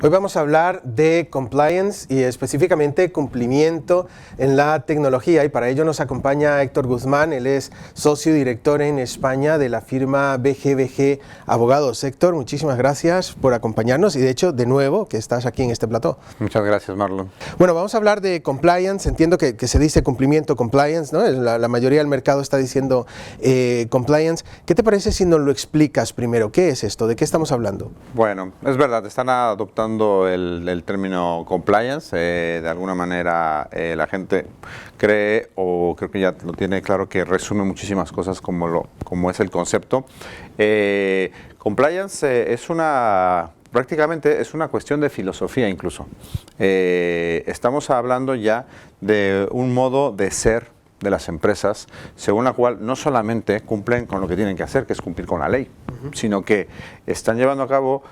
Hoy vamos a hablar de compliance y específicamente cumplimiento en la tecnología, y para ello nos acompaña Héctor Guzmán. Él es socio y director en España de la firma BGBG Abogados. Héctor, muchísimas gracias por acompañarnos y de hecho de nuevo que estás aquí en este plató. Muchas gracias, Marlon. Bueno, vamos a hablar de compliance. Entiendo que se dice cumplimiento, compliance, ¿no? La mayoría del mercado está diciendo compliance. ¿Qué te parece si nos lo explicas primero? ¿Qué es esto? ¿De qué estamos hablando? Bueno, es verdad, están adoptando el término compliance. De alguna manera la gente cree, o creo que ya lo tiene claro, que resume muchísimas cosas como es el concepto. Compliance prácticamente es una cuestión de filosofía incluso. Estamos hablando ya de un modo de ser de las empresas, según la cual no solamente cumplen con lo que tienen que hacer, que es cumplir con la ley, sino que están llevando a cabo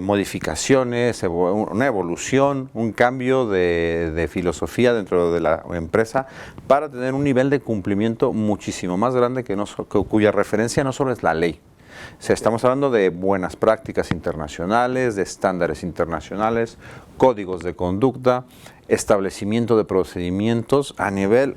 modificaciones, una evolución, un cambio de filosofía dentro de la empresa para tener un nivel de cumplimiento muchísimo más grande cuya referencia no solo es la ley. O sea, estamos hablando de buenas prácticas internacionales, de estándares internacionales, códigos de conducta, establecimiento de procedimientos a nivel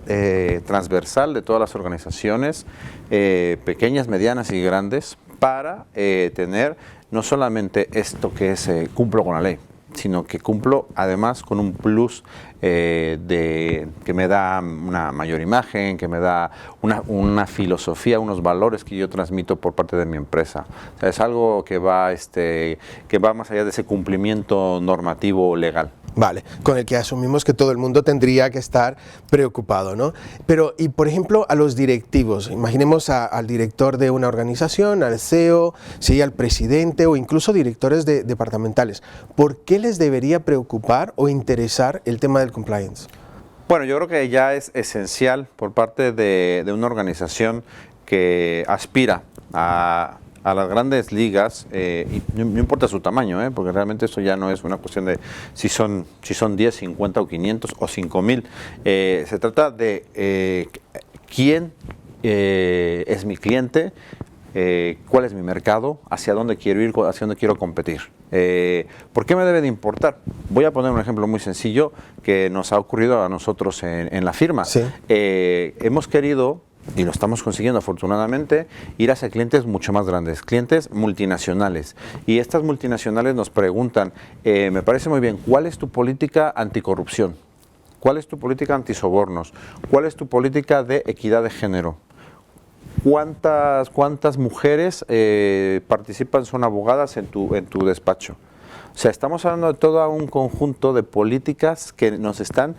transversal de todas las organizaciones, pequeñas, medianas y grandes, para tener no solamente esto que es cumplo con la ley, sino que cumplo además con un plus que me da una mayor imagen, que me da una filosofía, unos valores que yo transmito por parte de mi empresa. O sea, es algo que va más allá de ese cumplimiento normativo legal. Vale, con el que asumimos que todo el mundo tendría que estar preocupado, ¿no? Pero, y por ejemplo, a los directivos, imaginemos al director de una organización, al CEO, sí, al presidente o incluso directores departamentales. ¿Por qué les debería preocupar o interesar el tema del compliance? Bueno, yo creo que ya es esencial por parte de una organización que aspira a las grandes ligas, y no importa su tamaño, porque realmente eso ya no es una cuestión de si son 10, 50 o 500 o 5,000. Se trata de quién es mi cliente, cuál es mi mercado, hacia dónde quiero ir, hacia dónde quiero competir. ¿Por qué me debe de importar? Voy a poner un ejemplo muy sencillo que nos ha ocurrido a nosotros en la firma. Sí. Hemos querido, y lo estamos consiguiendo afortunadamente, ir hacia clientes mucho más grandes, clientes multinacionales. Y estas multinacionales nos preguntan, me parece muy bien, ¿cuál es tu política anticorrupción? ¿Cuál es tu política antisobornos? ¿Cuál es tu política de equidad de género? ¿Cuántas mujeres participan, son abogadas en tu despacho? O sea, estamos hablando de todo un conjunto de políticas que nos están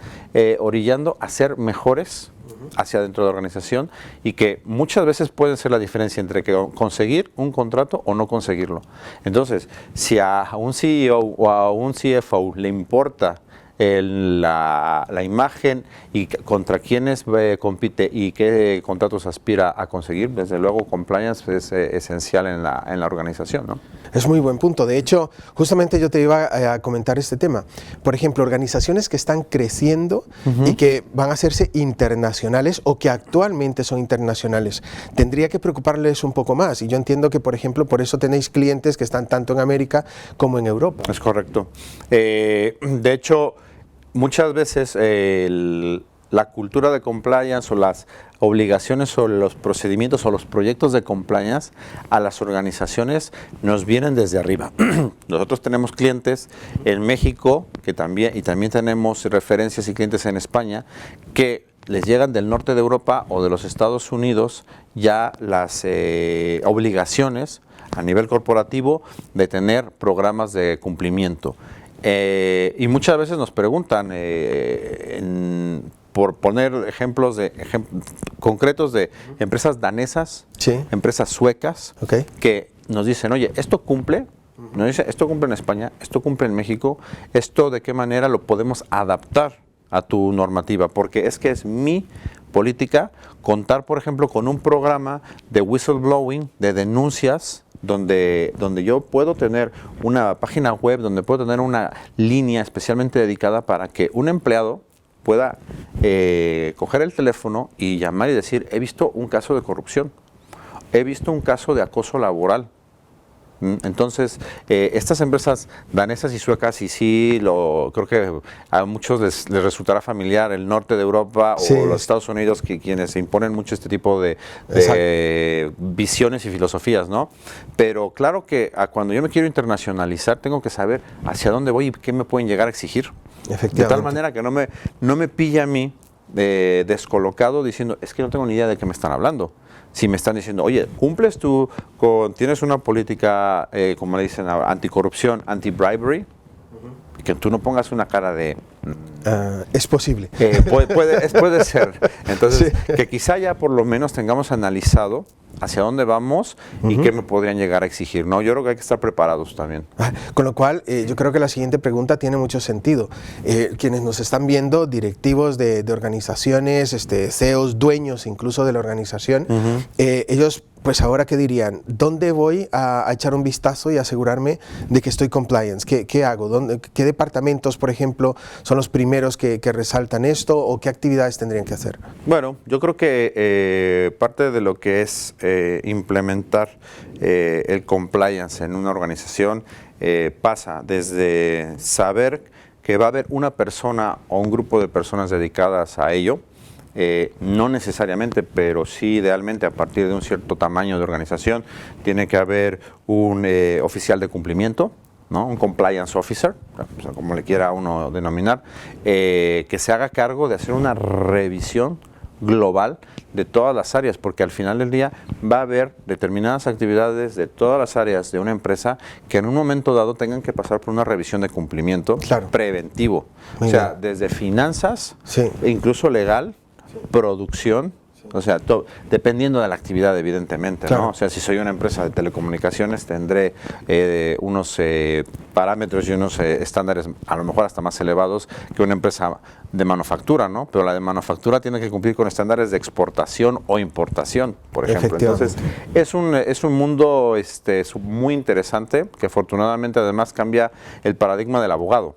orillando a ser mejores hacia dentro de la organización, y que muchas veces pueden ser la diferencia entre conseguir un contrato o no conseguirlo. Entonces, si a un CEO o a un CFO le importa la imagen y contra quiénes compite y qué contratos aspira a conseguir, desde luego compliance es esencial en la organización, ¿no? Es muy buen punto. De hecho, justamente yo te iba a comentar este tema. Por ejemplo, organizaciones que están creciendo y que van a hacerse internacionales o que actualmente son internacionales, tendría que preocuparles un poco más. Y yo entiendo que, por ejemplo, por eso tenéis clientes que están tanto en América como en Europa. Es correcto. De hecho, muchas veces la cultura de compliance o las obligaciones o los procedimientos o los proyectos de compliance a las organizaciones nos vienen desde arriba. Nosotros tenemos clientes en México y también tenemos referencias y clientes en España que les llegan del norte de Europa o de los Estados Unidos ya las obligaciones a nivel corporativo de tener programas de cumplimiento. Y muchas veces nos preguntan, por poner ejemplos concretos de empresas danesas, Sí. empresas suecas, Okay. que nos dicen, oye, ¿esto cumple? Nos dice, esto cumple en España, esto cumple en México, ¿esto de qué manera lo podemos adaptar a tu normativa? Porque es que es mi política contar, por ejemplo, con un programa de whistleblowing, de denuncias, donde yo puedo tener una página web, donde puedo tener una línea especialmente dedicada para que un empleado pueda coger el teléfono y llamar y decir, he visto un caso de corrupción, he visto un caso de acoso laboral, Entonces, estas empresas danesas y suecas, y sí, creo que a muchos les resultará familiar el norte de Europa o los Estados Unidos, quienes imponen mucho este tipo de visiones y filosofías, ¿no? Pero claro que cuando yo me quiero internacionalizar, tengo que saber hacia dónde voy y qué me pueden llegar a exigir. Efectivamente. De tal manera que no me pilla a mí descolocado diciendo, es que no tengo ni idea de qué me están hablando. Si me están diciendo, oye, ¿cumples tú tienes una política, como le dicen, anticorrupción, anti-bribery? Que tú no pongas una cara de... es posible. Puede ser. Entonces, que quizá ya por lo menos tengamos analizado hacia dónde vamos y qué me podrían llegar a exigir, ¿no? Yo creo que hay que estar preparados también. Con lo cual, yo creo que la siguiente pregunta tiene mucho sentido. Quienes nos están viendo, directivos de organizaciones, CEOs, dueños incluso de la organización, ellos, pues ahora, ¿qué dirían? ¿Dónde voy a echar un vistazo y asegurarme de que estoy compliance? ¿Qué hago? ¿Qué departamentos, por ejemplo, son los primeros que resaltan esto o qué actividades tendrían que hacer? Bueno, yo creo que parte de lo que es implementar el compliance en una organización pasa desde saber que va a haber una persona o un grupo de personas dedicadas a ello, no necesariamente, pero sí idealmente a partir de un cierto tamaño de organización, tiene que haber un oficial de cumplimiento, ¿no? Un compliance officer, como le quiera uno denominar, que se haga cargo de hacer una revisión global de todas las áreas, porque al final del día va a haber determinadas actividades de todas las áreas de una empresa que en un momento dado tengan que pasar por una revisión de cumplimiento preventivo. O sea, desde finanzas, incluso legal, producción, o sea, dependiendo de la actividad, evidentemente, ¿no? O sea, si soy una empresa de telecomunicaciones, tendré unos parámetros y unos estándares a lo mejor hasta más elevados que una empresa de manufactura, ¿no? Pero la de manufactura tiene que cumplir con estándares de exportación o importación, por ejemplo. Entonces, es un mundo muy interesante que afortunadamente además cambia el paradigma del abogado,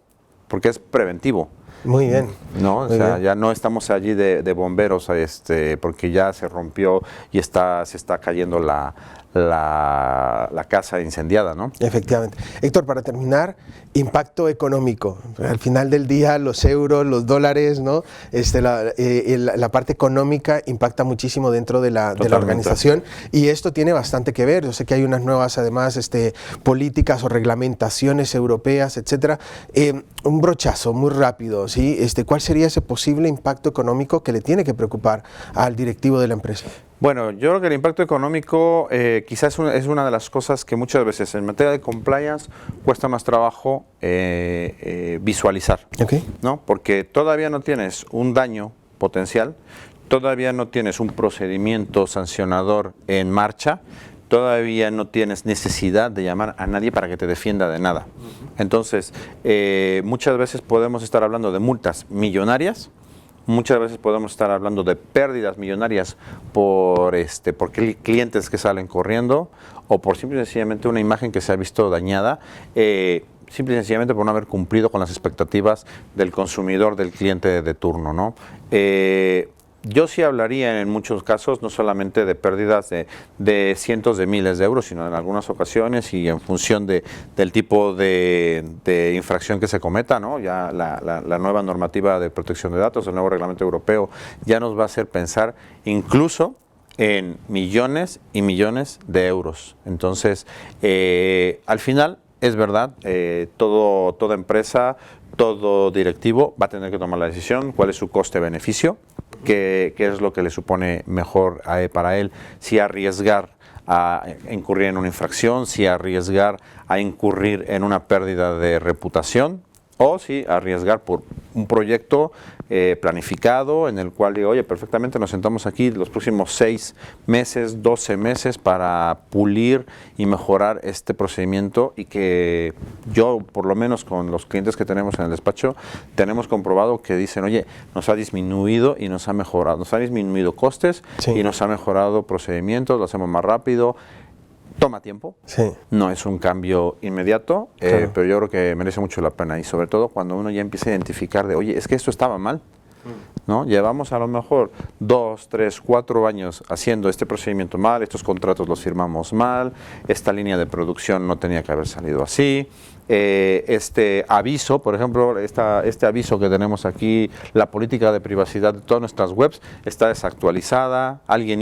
porque es preventivo. Muy bien. No, o sea, ya no estamos allí de bomberos, porque ya se rompió y se está cayendo la casa incendiada, ¿no? Efectivamente. Héctor, para terminar, impacto económico. Al final del día, los euros, los dólares, ¿no? La parte económica impacta muchísimo dentro de la organización y esto tiene bastante que ver. Yo sé que hay unas nuevas, además, políticas o reglamentaciones europeas, etcétera. Un brochazo muy rápido, ¿sí? ¿Cuál sería ese posible impacto económico que le tiene que preocupar al directivo de la empresa? Bueno, yo creo que el impacto económico quizás es una de las cosas que muchas veces en materia de compliance cuesta más trabajo visualizar, ¿no? Porque todavía no tienes un daño potencial, todavía no tienes un procedimiento sancionador en marcha, todavía no tienes necesidad de llamar a nadie para que te defienda de nada. Entonces, muchas veces podemos estar hablando de multas millonarias, muchas veces podemos estar hablando de pérdidas millonarias por clientes que salen corriendo o por simple y sencillamente una imagen que se ha visto dañada, simple y sencillamente por no haber cumplido con las expectativas del consumidor, del cliente de turno, ¿no? Yo sí hablaría en muchos casos no solamente de pérdidas de cientos de miles de euros, sino en algunas ocasiones y en función del tipo de infracción que se cometa, ¿no? Ya la nueva normativa de protección de datos, el nuevo reglamento europeo, ya nos va a hacer pensar incluso en millones y millones de euros. Entonces, al final, es verdad, toda empresa, todo directivo va a tener que tomar la decisión, cuál es su coste-beneficio, qué es lo que le supone mejor para él, si arriesgar a incurrir en una infracción, si arriesgar a incurrir en una pérdida de reputación o si arriesgar por un proyecto planificado en el cual digo, oye, perfectamente nos sentamos aquí los próximos 6 meses, 12 meses para pulir y mejorar este procedimiento y que yo, por lo menos con los clientes que tenemos en el despacho, tenemos comprobado que dicen, oye, nos ha disminuido y nos ha mejorado, nos ha disminuido costes y nos ha mejorado procedimientos, lo hacemos más rápido. Toma tiempo, no es un cambio inmediato, pero yo creo que merece mucho la pena y sobre todo cuando uno ya empieza a identificar de, oye, es que esto estaba mal ¿no? Llevamos a lo mejor 2, 3, 4 años haciendo este procedimiento mal, estos contratos los firmamos mal, esta línea de producción no tenía que haber salido así, este aviso, por ejemplo, este aviso que tenemos aquí, la política de privacidad de todas nuestras webs está desactualizada, alguien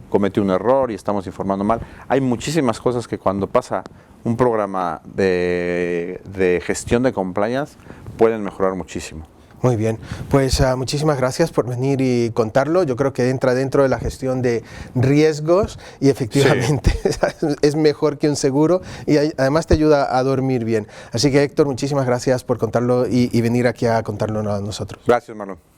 cometió un error y estamos informando mal. Hay muchísimas cosas que cuando pasa un programa de gestión de compliance pueden mejorar muchísimo. Muy bien, pues muchísimas gracias por venir y contarlo. Yo creo que entra dentro de la gestión de riesgos y efectivamente es mejor que un seguro y además te ayuda a dormir bien. Así que Héctor, muchísimas gracias por contarlo y venir aquí a contarlo a nosotros. Gracias, Marlon.